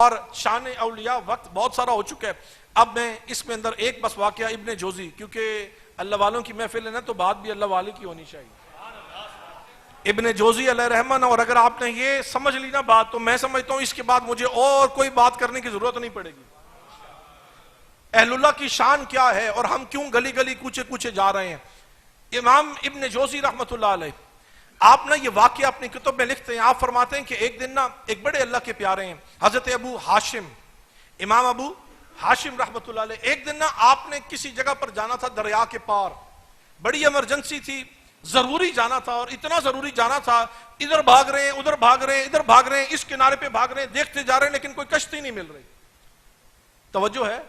اور شان اولیاء وقت بہت سارا ہو چکا ہے. اب میں اس میں اندر ایک بس واقعہ ابن جوزی، کیونکہ اللہ والوں کی محفل ہے نا تو بات بھی اللہ والے کی ہونی چاہیے. ابن جوزی علیہ رحمہ، اور اگر آپ نے یہ سمجھ لی نا بات تو میں سمجھتا ہوں اس کے بعد مجھے اور کوئی بات کرنے کی ضرورت نہیں پڑے گی. اہل اللہ کی شان کیا ہے اور ہم کیوں گلی گلی کوچے کوچے جا رہے ہیں. امام ابن جوزی رحمۃ اللہ علیہ، آپ نے یہ واقعہ اپنی کتب میں لکھتے ہیں. آپ فرماتے ہیں کہ ایک دن نا ایک بڑے اللہ کے پیارے ہیں حضرت ابو ہاشم، امام ابو ہاشم رحمۃ اللہ علیہ، ایک دن نا آپ نے کسی جگہ پر جانا تھا دریا کے پار، بڑی ایمرجنسی تھی، ضروری جانا تھا، اور اتنا ضروری جانا تھا ادھر بھاگ رہے ہیں ادھر بھاگ رہے ہیں ادھر بھاگ رہے ہیں اس کنارے پہ بھاگ رہے ہیں، دیکھتے جا رہے ہیں لیکن کوئی کشتی نہیں مل رہی. توجہ ہے؟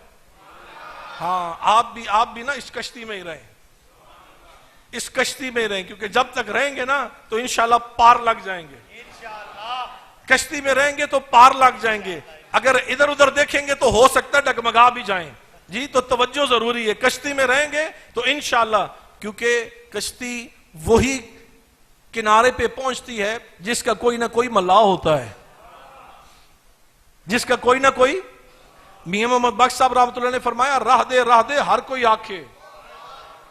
ہاں، آپ بھی نا اس کشتی میں ہی رہیں، اس کشتی میں رہیں، کیونکہ جب تک رہیں گے نا تو انشاءاللہ پار لگ جائیں گے. کشتی میں رہیں گے تو پار لگ جائیں گے. اگر ادھر ادھر دیکھیں گے تو ہو سکتا ہے ڈگمگا بھی جائیں. جی تو توجہ ضروری ہے. کشتی میں رہیں گے تو انشاءاللہ، کیونکہ کشتی وہی کنارے پہ پہنچتی ہے جس کا کوئی نہ کوئی ملاح ہوتا ہے، جس کا کوئی نہ کوئی. میاں محمد بخش صاحب رحمۃ اللہ نے فرمایا، راہ دے ہر کوئی آنکھے،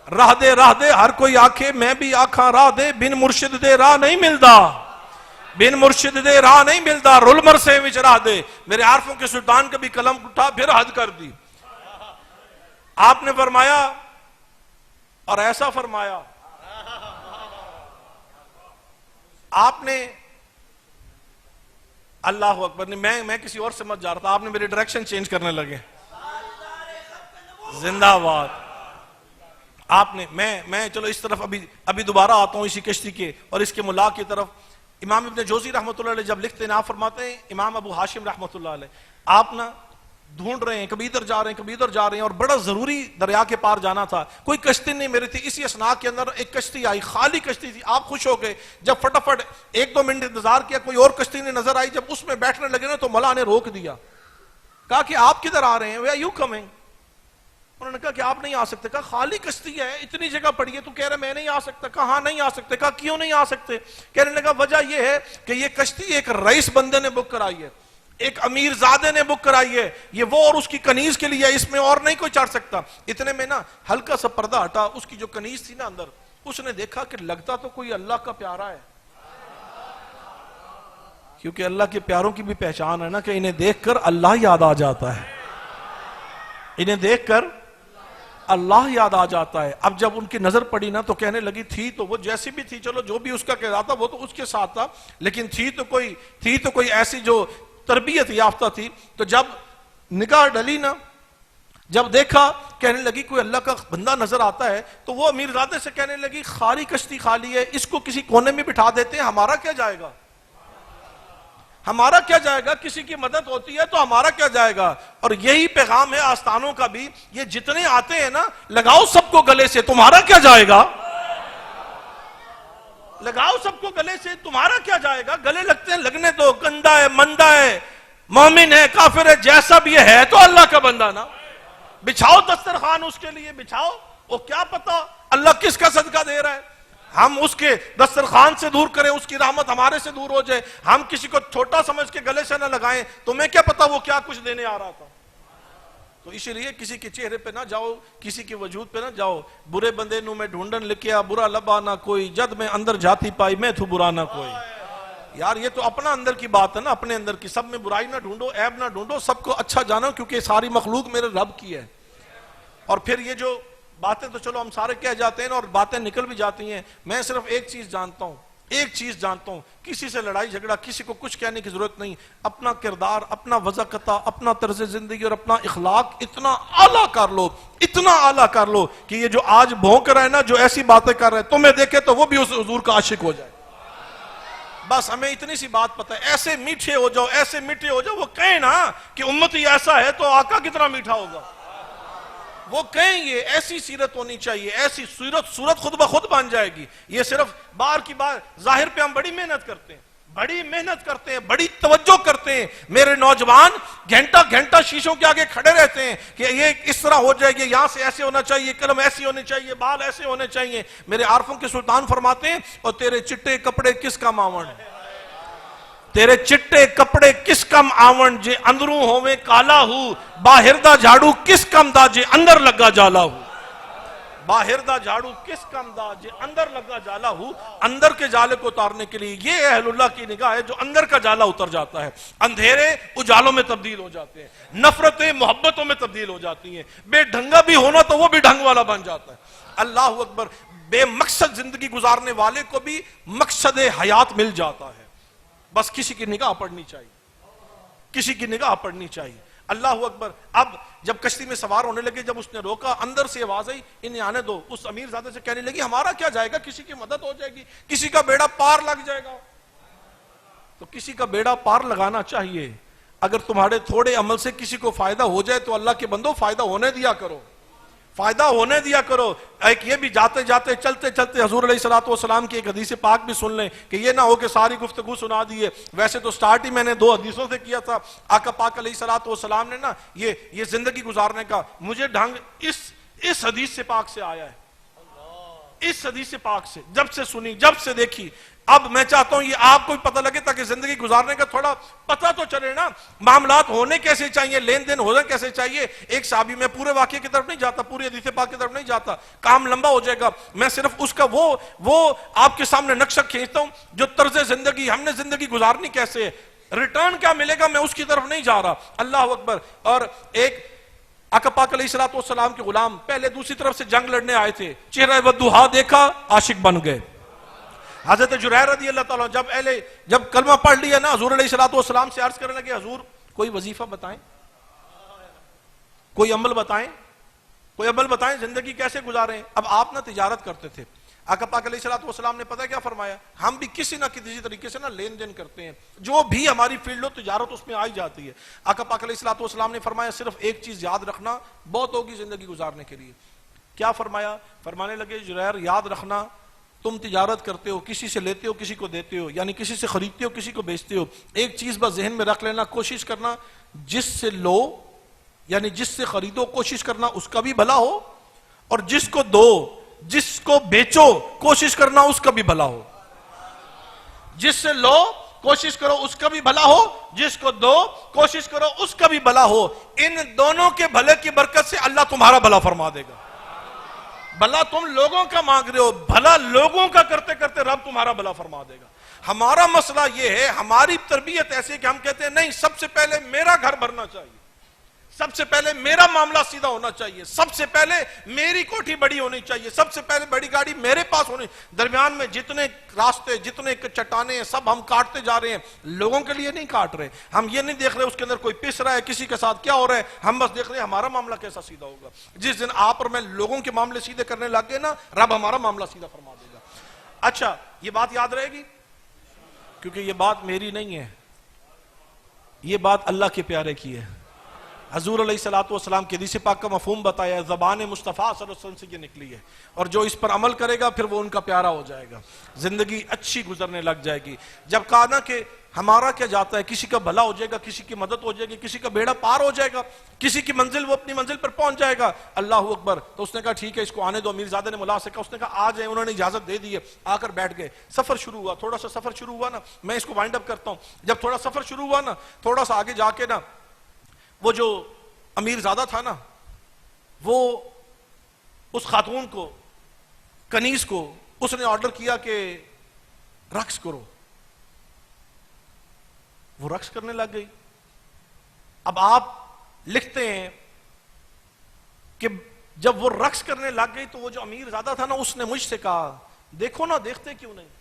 راہ دے ہر کوئی آنکھے، میں بھی آنکھاں راہ دے، بن مرشد دے راہ نہیں ملدا، بن مرشد دے راہ نہیں ملدا، رول مرسے وچ راہ دے. میرے عارفوں کے سلطان کا بھی قلم اٹھا پھر حد کر دی. آپ نے فرمایا اور ایسا فرمایا، آپ نے اللہ اکبر. میں کسی اور سمجھ جا رہا تھا، آپ نے میری ڈائریکشن چینج کرنے لگے. زندہ باد. آپ نے میں چلو اس طرف ابھی دوبارہ آتا ہوں اسی کشتی کے اور اس کے ملا کی طرف. امام ابن جوزی رحمۃ اللہ علیہ جب لکھتے ہیں، آپ فرماتے ہیں امام ابو ہاشم رحمۃ اللہ علیہ، آپ نا ڈھونڈ رہے ہیں، کبھی ادھر جا رہے ہیں کبھی ادھر جا رہے ہیں، اور بڑا ضروری دریا کے پار جانا تھا، کوئی کشتی نہیں میری تھی. اسی اسنا کے اندر ایک کشتی آئی، خالی کشتی تھی. آپ خوش ہو گئے. جب فٹافٹ 1-2 منٹ انتظار کیا، کوئی اور کشتی نہیں نظر آئی. جب اس میں بیٹھنے لگے نا تو ملا نے روک دیا، کہا کہ آپ کدھر آ رہے ہیں؟ وے آر یو کمنگ؟ انہوں نے کہا کہ آپ نہیں آ سکتے. کہا خالی کشتی ہے، اتنی جگہ پڑی ہے، تو کہہ رہے میں نہیں آ سکتا. کہا ہاں نہیں آ سکتے. کہا کیوں نہیں آ سکتے؟ کہنے لگا وجہ یہ ہے کہ یہ کشتی ایک رئیس بندے نے بک کرائی ہے، ایک امیر زادے نے بک کرائی ہے، یہ وہ اور اس کی کنیز کے لیے، اس میں اور نہیں کوئی چڑھ سکتا. اتنے میں نا ہلکا سا پردہ ہٹا، اس کی جو کنیز تھی نا اندر، اس نے دیکھا کہ لگتا تو کوئی اللہ کا پیارا ہے، کیونکہ اللہ کے پیاروں کی بھی پہچان ہے نا کہ انہیں دیکھ کر اللہ یاد آ جاتا ہے، انہیں دیکھ کر اللہ یاد آ جاتا ہے. اب جب ان کی نظر پڑی نا تو کہنے لگی تھی تو وہ جیسی بھی تھی، چلو جو بھی اس کا کہا تھا وہ تو اس کے ساتھ تھا، لیکن تھی تو کوئی ایسی جو تربیت یافتہ تھی. تو جب نگاہ ڈلی نا، جب دیکھا، کہنے لگی کوئی اللہ کا بندہ نظر آتا ہے. تو وہ امیر زادے سے کہنے لگی خالی کشتی خالی ہے، اس کو کسی کونے میں بٹھا دیتے ہیں، ہمارا کیا جائے گا، ہمارا کیا جائے گا، کسی کی مدد ہوتی ہے تو ہمارا کیا جائے گا. اور یہی پیغام ہے آستانوں کا بھی، یہ جتنے آتے ہیں نا لگاؤ سب کو گلے سے، تمہارا کیا جائے گا، لگاؤ سب کو گلے سے، تمہارا کیا جائے گا. گلے لگتے ہیں، لگنے دو. گندا ہے مندہ ہے مومن ہے کافر ہے جیسا بھی ہے تو اللہ کا بندہ نا. بچھاؤ دسترخوان اس کے لیے بچھاؤ، وہ کیا پتا اللہ کس کا صدقہ دے رہا ہے. ہم اس کے دسترخوان سے دور کریں، اس کی رحمت ہمارے سے دور ہو جائے. ہم کسی کو چھوٹا سمجھ کے گلے سے نہ لگائیں، تمہیں کیا پتا وہ کیا کچھ دینے آ رہا تھا. تو اسی لیے کسی کے چہرے پہ نہ جاؤ، کسی کے وجود پہ نہ جاؤ. برے بندے نو میں ڈھونڈن لکھیا، برا لبا نہ کوئی، جد میں اندر جاتی پائی میں تھو برا نہ کوئی. یار یہ تو اپنا اندر کی بات ہے نا، اپنے اندر کی. سب میں برائی نہ ڈھونڈو، عیب نہ ڈھونڈو، سب کو اچھا جانو، کیونکہ ساری مخلوق میرے رب کی ہے. اور پھر یہ جو باتیں تو چلو ہم سارے کہہ جاتے ہیں اور باتیں نکل بھی جاتی ہیں. میں صرف ایک چیز جانتا ہوں، کسی سے لڑائی جھگڑا، کسی کو کچھ کہنے کی ضرورت نہیں. اپنا کردار، اپنا وضاقتہ، اپنا طرز زندگی اور اپنا اخلاق اتنا اعلیٰ کر لو، اتنا اعلیٰ کر لو کہ یہ جو آج بھونک رہا ہے نا، جو ایسی باتیں کر رہے ہیں، تمہیں دیکھے تو وہ بھی اس حضور کا عاشق ہو جائے. بس ہمیں اتنی سی بات پتہ ہے. ایسے میٹھے ہو جاؤ، ایسے میٹھے ہو جاؤ، وہ کہیں نا کہ امتی ایسا ہے تو آقا کتنا میٹھا ہوگا. وہ کہیں یہ ایسی سیرت ہونی چاہیے، ایسی صورت خود بخود بن جائے گی. یہ صرف بار کی بار ظاہر پہ ہم بڑی محنت کرتے ہیں، بڑی توجہ کرتے ہیں. میرے نوجوان گھنٹہ شیشوں کے آگے کھڑے رہتے ہیں کہ یہ اس طرح ہو جائے گی، یہاں سے ایسے ہونا چاہیے، قلم ایسی ہونی چاہیے، بال ایسے ہونے چاہیے. میرے عارفوں کے سلطان فرماتے ہیں اور تیرے چٹے کپڑے کس کا ماون، تیرے چٹے کپڑے کس کم آون جے اندروں ہوویں کالا ہو، باہر دا جھاڑو کس کم دا جے اندر لگا جالا ہو، باہر دا جھاڑو کس کم دا جے اندر لگا جالا ہو۔ اندر کے جالے کو اتارنے کے لیے یہ اہل اللہ کی نگاہ ہے جو اندر کا جالا اتر جاتا ہے، اندھیرے اجالوں میں تبدیل ہو جاتے ہیں، نفرتیں محبتوں میں تبدیل ہو جاتی ہیں، بے ڈھنگا بھی ہونا تو وہ بھی ڈھنگ والا بن جاتا ہے۔ اللہ اکبر، بے مقصد زندگی گزارنے والے کو بھی مقصد حیات مل جاتا ہے، بس کسی کی نگاہ پڑنی چاہیے، کسی کی نگاہ پڑنی چاہیے۔ اللہ اکبر، اب جب کشتی میں سوار ہونے لگے، جب اس نے روکا، اندر سے آواز آئی انہیں آنے دو۔ اس امیر زادے سے کہنے لگی ہمارا کیا جائے گا، کسی کی مدد ہو جائے گی، کسی کا بیڑا پار لگ جائے گا۔ تو کسی کا بیڑا پار لگانا چاہیے، اگر تمہارے تھوڑے عمل سے کسی کو فائدہ ہو جائے تو اللہ کے بندو فائدہ ہونے دیا کرو، فائدہ ہونے دیا کرو۔ ایک یہ بھی جاتے جاتے چلتے چلتے حضور علیہ الصلوۃ والسلام کی ایک حدیث پاک بھی سن لیں کہ یہ نہ ہو کہ ساری گفتگو سنا دیے۔ ویسے تو سٹارٹ ہی میں نے 2 حدیثوں سے کیا تھا۔ آقا پاک علیہ الصلوۃ والسلام نے نا یہ زندگی گزارنے کا مجھے ڈھنگ اس حدیث سے پاک سے آیا ہے، اس حدیث پاک سے جب سے سنی، جب سے دیکھی۔ اب میں چاہتا ہوں یہ آپ کو بھی پتہ لگے تاکہ زندگی گزارنے کا تھوڑا پتہ تو چلے نا، معاملات ہونے کیسے چاہیے، لین دین ہونے کیسے چاہیے۔ ایک صحابی، میں پورے واقعے کی طرف نہیں جاتا، پوری حدیث پاک کی طرف نہیں جاتا، کام لمبا ہو جائے گا، میں صرف اس کا وہ آپ کے سامنے نقشہ کھینچتا ہوں جو طرز زندگی ہم نے زندگی گزارنی کیسے ہے، ریٹرن کیا ملے گا، میں اس کی طرف نہیں جا رہا۔ اللہ اکبر۔ اور ایک آقا پاک علیہ الصلوۃ والسلام کے غلام پہلے دوسری طرف سے جنگ لڑنے آئے تھے، چہرہ ودھا دیکھا، عاشق بن گئے۔ حضرت جریر رضی اللہ تعالیٰ جب کلمہ پڑھ لیا نا، حضور علیہ الصلوۃ والسلام سے عرض کرنے لگے حضور کوئی وظیفہ بتائیں، کوئی عمل بتائیں، کوئی عمل بتائیں، زندگی کیسے گزاریں۔ اب آپ نہ تجارت کرتے تھے، آقا پاک علیہ الصلوۃ والسلام نے پتہ کیا فرمایا، ہم بھی کسی نہ کسی طریقے سے نا لین دین کرتے ہیں، جو بھی ہماری فیلڈ ہو تجارت اس میں آئی جاتی ہے۔ آقا پاک علیہ الصلوۃ والسلام نے فرمایا صرف ایک چیز یاد رکھنا بہت ہوگی زندگی گزارنے کے لیے۔ کیا فرمایا؟ فرمانے لگے جریر یاد رکھنا تم تجارت کرتے ہو، کسی سے لیتے ہو کسی کو دیتے ہو، یعنی کسی سے خریدتے ہو کسی کو بیچتے ہو، ایک چیز بس ذہن میں رکھ لینا، کوشش کرنا جس سے لو یعنی جس سے خریدو کوشش کرنا اس کا بھی بھلا ہو، اور جس کو دو جس کو بیچو کوشش کرنا اس کا بھی بھلا ہو۔ جس سے لو کوشش کرو اس کا بھی بھلا ہو، جس کو دو کوشش کرو اس کا بھی بھلا ہو۔ ان دونوں کے بھلے کی برکت سے اللہ تمہارا بھلا فرما دے گا۔ بھلا تم لوگوں کا مانگ رہے ہو، بھلا لوگوں کا کرتے کرتے رب تمہارا بھلا فرما دے گا۔ ہمارا مسئلہ یہ ہے، ہماری تربیت ایسی ہے کہ ہم کہتے ہیں نہیں، سب سے پہلے میرا گھر بھرنا چاہیے، سب سے پہلے میرا معاملہ سیدھا ہونا چاہیے، سب سے پہلے میری کوٹھی بڑی ہونی چاہیے، سب سے پہلے بڑی گاڑی میرے پاس ہونی۔ درمیان میں جتنے راستے جتنے چٹانیں ہیں سب ہم کاٹتے جا رہے ہیں، لوگوں کے لیے نہیں کاٹ رہے۔ ہم یہ نہیں دیکھ رہے اس کے اندر کوئی پس رہا ہے، کسی کے ساتھ کیا ہو رہا ہے، ہم بس دیکھ رہے ہیں ہمارا معاملہ کیسا سیدھا ہوگا۔ جس دن آپ اور میں لوگوں کے معاملے سیدھے کرنے لگ گئے نا، رب ہمارا معاملہ سیدھا فرما دے گا۔ اچھا یہ بات یاد رہے گی، کیونکہ یہ بات میری نہیں ہے، یہ بات اللہ کے پیارے کی ہے۔ حضور علیہ الصلوۃ والسلام کی حدیث پاک کا مفہوم بتایا ہے، زبان مصطفیٰ صلی اللہ علیہ وسلم سے یہ نکلی ہے، اور جو اس پر عمل کرے گا پھر وہ ان کا پیارا ہو جائے گا، زندگی اچھی گزرنے لگ جائے گی۔ جب کہا نا کہ ہمارا کیا جاتا ہے، کسی کا بھلا ہو جائے گا، کسی کی مدد ہو جائے گی، کسی کا بیڑا پار ہو جائے گا، کسی کی منزل وہ اپنی منزل پر پہنچ جائے گا۔ اللہ اکبر۔ تو اس نے کہا ٹھیک ہے اس کو آنے دو۔ امیر زادے نے ملا سے کہا، اس نے کہا آ جائیں، انہوں نے اجازت دے دی ہے، آ کر بیٹھ گئے۔ سفر شروع ہوا، تھوڑا سا سفر شروع ہوا نا، میں اس کو وائنڈ اپ کرتا ہوں۔ جب تھوڑا سفر شروع ہوا نا، تھوڑا سا آگے جا کے نا، وہ جو امیر زادہ تھا نا، وہ اس خاتون کو، کنیز کو، اس نے آرڈر کیا کہ رقص کرو۔ وہ رقص کرنے لگ گئی۔ اب آپ لکھتے ہیں کہ جب وہ رقص کرنے لگ گئی تو وہ جو امیر زادہ تھا نا، اس نے مجھ سے کہا دیکھو نا، دیکھتے کیوں نہیں۔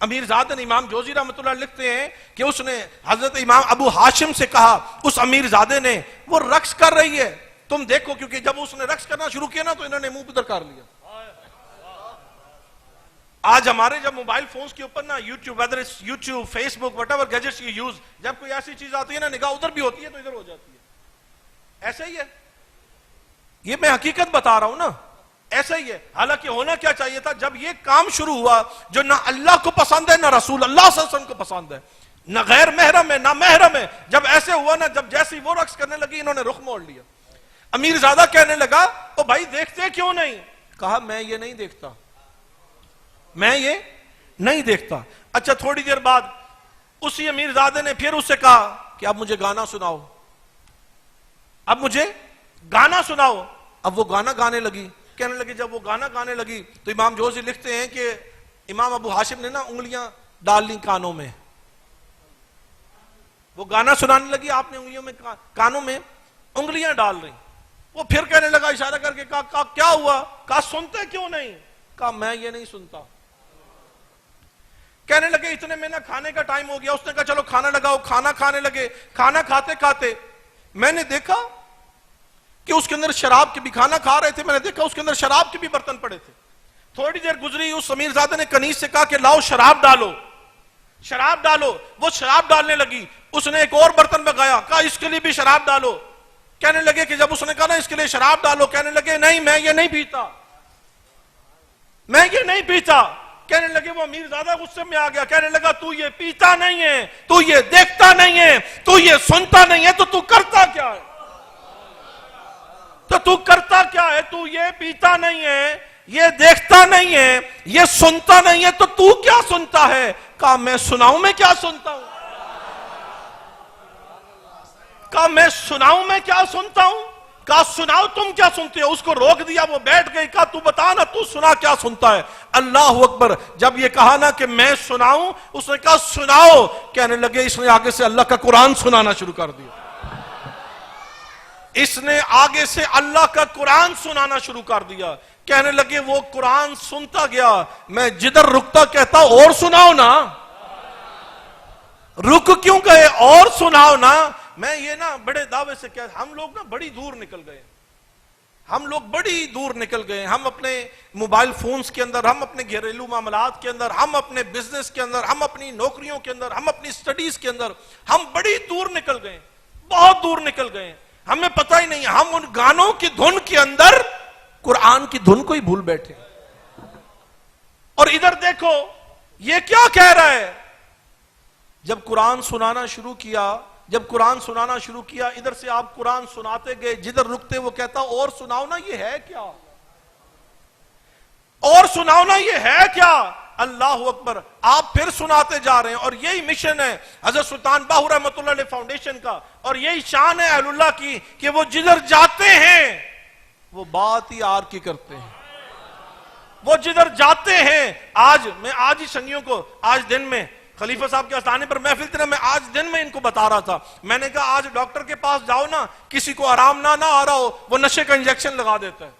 امیر زادہ نے، امام جوزی رحمۃ اللہ لکھتے ہیں کہ اس نے حضرت امام ابو ہاشم سے کہا، اس امیر زادے نے، وہ رقص کر رہی ہے تم دیکھو، کیونکہ جب اس نے رقص کرنا شروع کیا نا تو انہوں نے منہ پدر کر لیا۔ آج ہمارے جب موبائل فونز کے اوپر نا YouTube, whether it's YouTube, Facebook, whatever gadgets you use, جب کوئی ایسی چیز آتی ہے نا، نگاہ ادھر بھی ہوتی ہے تو ادھر ہو جاتی ہے۔ ایسا ہی ہے، یہ میں حقیقت بتا رہا ہوں نا، ایسا ہی ہے۔ حالانکہ ہونا کیا چاہیے تھا، جب یہ کام شروع ہوا جو نہ اللہ کو پسند ہے، نہ رسول اللہ صلی اللہ علیہ وسلم کو پسند ہے، نہ غیر محرم ہے، نہ محرم ہے، جب ایسے ہوا نا، جب جیسی وہ رقص کرنے لگی انہوں نے رخ موڑ لیا۔ امیر زادہ کہنے لگا او بھائی دیکھتے کیوں نہیں؟ کہا میں یہ نہیں دیکھتا، میں یہ نہیں دیکھتا. اچھا تھوڑی دیر بعد اسی امیر زادے نے پھر اس سے کہا کہ اب مجھے گانا سناؤ, اب مجھے گانا سناؤ. اب وہ گانا گانے لگی. کہنے لگی جب وہ گانا گانے لگی تو امام جوزی لکھتے ہیں کہ امام ابو ہاشم نے نا انگلیاں ڈال لی کانوں میں. وہ گانا سنانے لگی, آپ نے انگلیوں میں کانوں میں انگلیاں ڈال رہی. وہ پھر کہنے لگا اشارہ کر کے, کہا کیا ہوا؟ کہا سنتے کیوں نہیں؟ کہا میں یہ نہیں سنتا. کہنے لگے اتنے میں نا کھانے کا ٹائم ہو گیا. اس نے کہا چلو کھانا لگاؤ. کھانا کھانے لگے. کھانا کھاتے کھاتے میں نے دیکھا کہ اس کے اندر شراب کے بھی, کھانا کھا رہے تھے, میں نے دیکھا اس کے اندر شراب کے بھی برتن پڑے تھے. تھوڑی دیر گزری, اس امیر زادے نے کنیز سے کہا کہ لاؤ شراب ڈالو, شراب ڈالو. وہ شراب ڈالنے لگی. اس نے ایک اور برتن میں گیا, کہا اس کے لیے بھی شراب ڈالو. کہنے لگے کہ جب اس نے کہا نا اس کے لیے شراب ڈالو, کہنے لگے نہیں میں یہ نہیں پیتا, میں یہ نہیں پیتا. کہنے لگے وہ امیر زادہ غصے میں آ گیا. کہنے لگا تو یہ پیتا نہیں ہے, تو یہ دیکھتا نہیں ہے, تو یہ سنتا نہیں ہے, تو کرتا کیا ہے؟ تو کرتا کیا ہے؟ تو یہ پیتا نہیں ہے, یہ دیکھتا نہیں ہے, یہ سنتا نہیں ہے, تو کیا سنتا ہے؟ کہا میں سناؤں میں کیا سنتا ہوں. کہا میں سناؤں میں کیا سنتا ہوں. کہا سناؤ تم کیا سنتے ہو. اس کو روک دیا, وہ بیٹھ گئی. کہا تو بتا نا تو سنا کیا سنتا ہے. اللہ اکبر. جب یہ کہا نا کہ میں سناؤں, اس نے کہا سناؤ. کہنے لگے اس نے آگے سے اللہ کا قرآن سنانا شروع کر دیا. اس نے آگے سے اللہ کا قرآن سنانا شروع کر دیا. کہنے لگے وہ قرآن سنتا گیا, میں جدھر رکتا کہتا اور سناؤ نا. رک کیوں گئے؟ اور سناؤ نا. میں یہ نا بڑے دعوے سے کہتا, ہم لوگ نا بڑی دور نکل گئے, ہم لوگ بڑی دور نکل گئے. ہم اپنے موبائل فونز کے اندر, ہم اپنے گھریلو معاملات کے اندر, ہم اپنے بزنس کے اندر, ہم اپنی نوکریوں کے اندر, ہم اپنی سٹڈیز کے اندر, ہم بڑی دور نکل گئے, بہت دور نکل گئے. ہمیں پتہ ہی نہیں, ہم ان گانوں کی دھن کے اندر قرآن کی دھن کو ہی بھول بیٹھے. اور ادھر دیکھو یہ کیا کہہ رہا ہے. جب قرآن سنانا شروع کیا, جب قرآن سنانا شروع کیا, ادھر سے آپ قرآن سناتے گئے, جدھر رکتے وہ کہتا اور سناؤ نا یہ ہے کیا, اور سناؤ نا یہ ہے کیا. اللہ اکبر. آپ پھر سناتے جا رہے ہیں. اور یہی مشن ہے حضرت سلطان باہو رحمۃ اللہ علیہ فاؤنڈیشن کا, اور یہی شان ہے اہل اللہ کی کہ وہ جدھر جاتے ہیں وہ بات ہی آر کی کرتے ہیں. وہ جدھر جاتے ہیں, آج ہی سنگیوں کو آج دن میں خلیفہ صاحب کے آستانے پر محفل تھی نا, میں آج دن میں ان کو بتا رہا تھا. میں نے کہا آج ڈاکٹر کے پاس جاؤ نا, کسی کو آرام نہ آ رہا ہو, وہ نشے کا انجیکشن لگا دیتا ہے.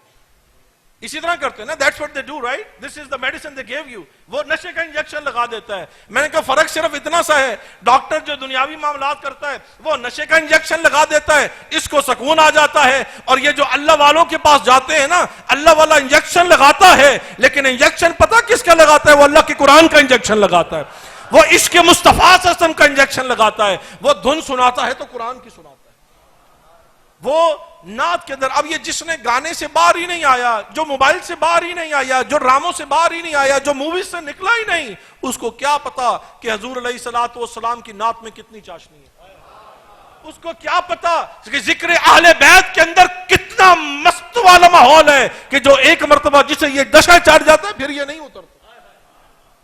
اسی طرح کرتے ہیں نا, that's what they do, right? This is the medicine they gave you. وہ نشے کا انجیکشن لگا دیتا ہے. میں نے کہا فرق صرف اتنا سا ہے, ڈاکٹر جو دنیاوی معاملات کرتا ہے وہ نشے کا انجیکشن لگا دیتا ہے, اس کو سکون آ جاتا ہے. اور یہ جو اللہ والوں کے پاس جاتے ہیں نا, اللہ والا انجیکشن لگاتا ہے, لیکن انجیکشن پتہ کس کا لگاتا ہے؟ وہ اللہ کے قرآن کا انجیکشن لگاتا ہے, وہ عشق مصطفیٰ صلی اللہ علیہ وسلم کا انجیکشن لگاتا ہے. وہ دھن سناتا ہے تو قرآن کی سناتا ہے. وہ نعت کے اندر, اب یہ جس نے گانے سے باہر ہی نہیں آیا, جو موبائل سے باہر ہی نہیں آیا, جو ڈراموں سے باہر ہی نہیں آیا, جو موویز سے نکلا ہی نہیں, اس کو کیا پتا کہ حضور علیہ الصلوۃ والسلام کی نعت میں کتنی چاشنی ہے. اس کو کیا پتا کہ ذکر اہل بیت کے اندر کتنا مست والا ماحول ہے کہ جو ایک مرتبہ جسے یہ دشا چڑھ جاتا ہے پھر یہ نہیں اترتا.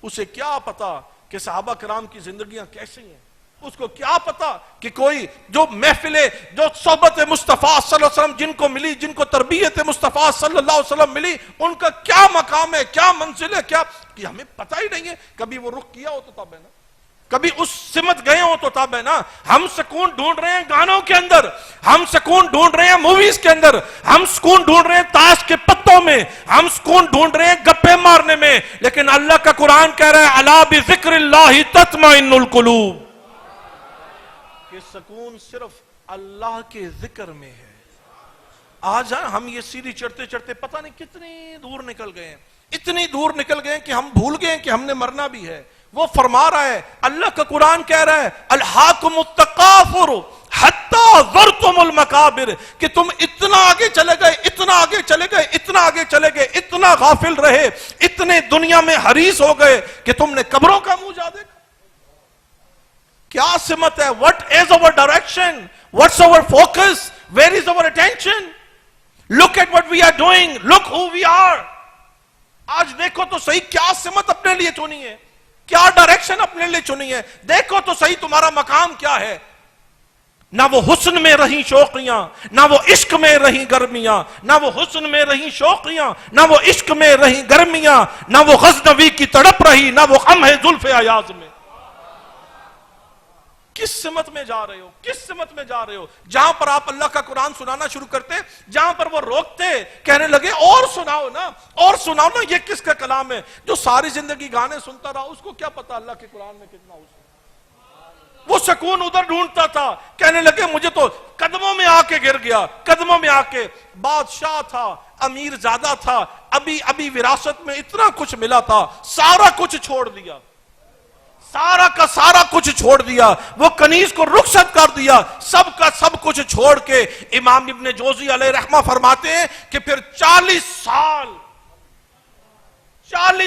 اسے کیا پتا کہ صحابہ کرام کی زندگیاں کیسی ہیں. اس کو کیا پتا کہ کوئی جو محفلیں, جو صحبت مصطفیٰ صلی اللہ علیہ وسلم جن کو ملی, جن کو تربیت مصطفیٰ صلی اللہ علیہ وسلم ملی, ان کا کیا مقام ہے, کیا منزل ہے, کیا کہ ہمیں پتہ ہی نہیں ہے. کبھی وہ رخ کیا ہو تو تب ہے نا, کبھی اس سمت گئے ہو تو تب ہے نا. ہم سکون ڈھونڈ رہے ہیں گانوں کے اندر, ہم سکون ڈھونڈ رہے ہیں موویز کے اندر, ہم سکون ڈھونڈ رہے ہیں تاش کے پتوں میں, ہم سکون ڈھونڈ رہے ہیں گپے مارنے میں. لیکن اللہ کا قرآن کہہ رہا ہے الا بذکر اللہ تطمئن القلوب, کہ سکون صرف اللہ کے ذکر میں ہے. آج ہم یہ سیڑھی چڑھتے چڑھتے پتہ نہیں کتنی دور نکل گئے ہیں, اتنی دور نکل گئے کہ ہم بھول گئے کہ ہم نے مرنا بھی ہے. وہ فرما رہا ہے, اللہ کا قرآن کہہ رہا ہے الہاکم التکاثر حتی زرتم المقابر, کہ تم اتنا آگے چلے گئے, اتنا آگے چلے گئے, اتنا آگے چلے گئے, اتنا غافل رہے, اتنے دنیا میں حریص ہو گئے کہ تم نے قبروں کا منہ جا دیکھا. کیا سمت ہے؟ what is our direction? what's our focus? where is our attention? look at what we are doing, look who we are. آج دیکھو تو صحیح کیا سمت اپنے لیے چنی ہے. کیا ڈائریکشن اپنے لیے چنی ہے؟ دیکھو تو صحیح تمہارا مقام کیا ہے۔ نہ وہ حسن میں رہیں شوقیاں، نہ وہ عشق میں رہیں گرمیاں، نہ وہ حسن میں رہیں شوقیاں، نہ وہ عشق میں رہیں گرمیاں، نہ وہ غزنوی کی تڑپ رہی، نہ وہ غم ہے زلف ایاز میں۔ کس سمت میں جا رہے ہو؟ کس سمت میں جا رہے ہو؟ جہاں پر آپ اللہ کا قرآن سنانا شروع کرتے، جہاں پر وہ روکتے، کہنے لگے اور سناؤ نا، اور سناؤ نا، یہ کس کا کلام ہے؟ جو ساری زندگی گانے سنتا رہا، اس کو کیا پتا اللہ کے قرآن میں کتنا حسن؟ وہ سکون ادھر ڈھونڈتا تھا، کہنے لگے مجھے تو قدموں میں آ کے گر گیا، قدموں میں آ کے۔ بادشاہ تھا، امیر زیادہ تھا، ابھی وراثت میں اتنا کچھ ملا تھا، سارا کچھ چھوڑ دیا، سارا کا سارا کچھ چھوڑ دیا، وہ کنیز کو رخصت کر دیا، سب کا سب کچھ چھوڑ کے امام ابن جوزی علیہ رحمہ فرماتے ہیں کہ پھر 40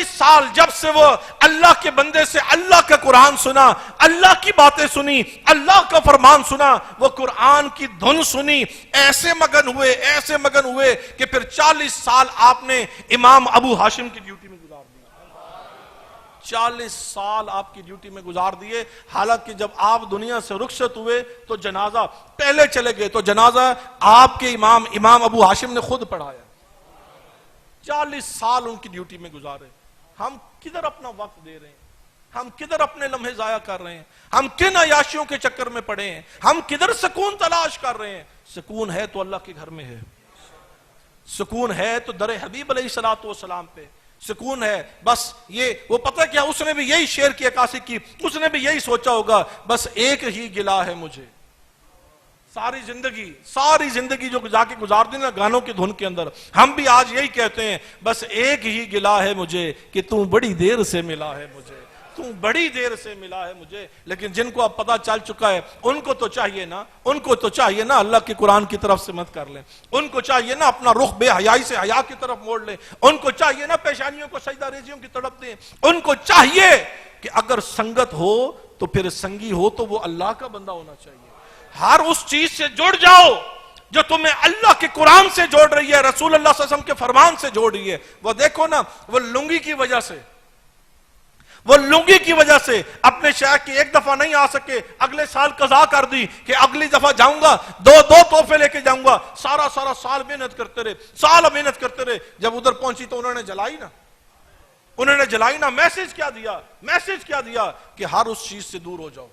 سال جب سے وہ اللہ کے بندے سے اللہ کا قرآن سنا، اللہ کی باتیں سنی، اللہ کا فرمان سنا، وہ قرآن کی دھن سنی، ایسے مگن ہوئے کہ پھر 40 سال آپ نے امام ابو ہاشم کی ڈیوٹی میں گزار دیے۔ 40 سال آپ کی ڈیوٹی میں گزار دیے، حالانکہ جب آپ دنیا سے رخصت ہوئے تو جنازہ پہلے چلے گئے، تو جنازہ آپ کے امام ابو ہاشم نے خود پڑھایا۔ 40 سال ان کی ڈیوٹی میں گزارے۔ ہم کدھر اپنا وقت دے رہے ہیں؟ ہم کدھر اپنے لمحے ضائع کر رہے ہیں؟ ہم کن عیاشیوں کے چکر میں پڑے ہیں؟ ہم کدھر سکون تلاش کر رہے ہیں؟ سکون ہے تو اللہ کے گھر میں ہے، سکون ہے تو در حبیب علیہ السلام پہ سکون ہے۔ بس یہ وہ پتہ کیا، اس نے بھی یہی شعر کی عکاسی کی، اس نے بھی یہی سوچا ہوگا، بس ایک ہی گلہ ہے مجھے، ساری زندگی جو جا کے گزار دی نا گانوں کی دھن کے اندر۔ ہم بھی آج یہی کہتے ہیں، بس ایک ہی گلہ ہے مجھے کہ تم بڑی دیر سے ملا ہے مجھے، تم بڑی دیر سے ملا ہے مجھے۔ لیکن جن کو اب پتہ چل چکا ہے، ان کو تو چاہیے نا اللہ کے قرآن کی طرف سے مت کر لیں، ان کو چاہیے نا اپنا رخ بے حیائی سے حیا کی طرف موڑ لیں، ان کو چاہیے نا پیشانیوں کو سجدہ ریزیوں کی طرف دیں، ان کو چاہیے کہ اگر سنگت ہو تو پھر سنگی ہو تو وہ اللہ کا بندہ ہونا چاہیے۔ ہر اس چیز سے جڑ جاؤ جو تمہیں اللہ کے قرآن سے جوڑ رہی ہے، رسول اللہ صلی اللہ علیہ وسلم کے فرمان سے جوڑ رہی ہے۔ وہ دیکھو نا، وہ لنگی کی وجہ سے اپنے شہر کی ایک دفعہ نہیں آ سکے، اگلے سال قضا کر دی کہ اگلی دفعہ جاؤں گا، دو تحفے لے کے جاؤں گا۔ سارا سال محنت کرتے رہے، جب ادھر پہنچی تو انہوں نے جلائی نا۔ میسج کیا دیا کہ ہر اس چیز سے دور ہو جاؤ۔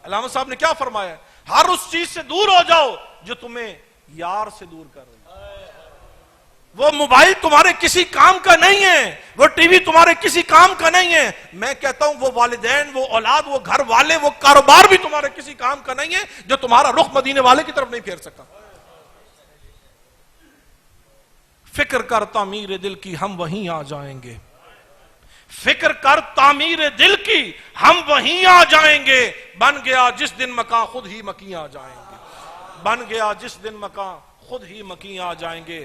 علامہ صاحب نے کیا فرمایا؟ ہر اس چیز سے دور ہو جاؤ جو تمہیں یار سے دور کر رہی ہے۔ وہ موبائل تمہارے کسی کام کا نہیں ہے، وہ ٹی وی تمہارے کسی کام کا نہیں ہے۔ میں کہتا ہوں وہ والدین، وہ اولاد، وہ گھر والے، وہ کاروبار بھی تمہارے کسی کام کا نہیں ہے جو تمہارا رخ مدینے والے کی طرف نہیں پھیر سکا۔ فکر کر تعمیر دل کی ہم وہیں آ جائیں گے، فکر کر تعمیر دل کی ہم وہیں آ جائیں گے۔ بن گیا جس دن مکان خود ہی مکیں آ جائیں گے، بن گیا جس دن مکان خود ہی مکیں آ جائیں گے۔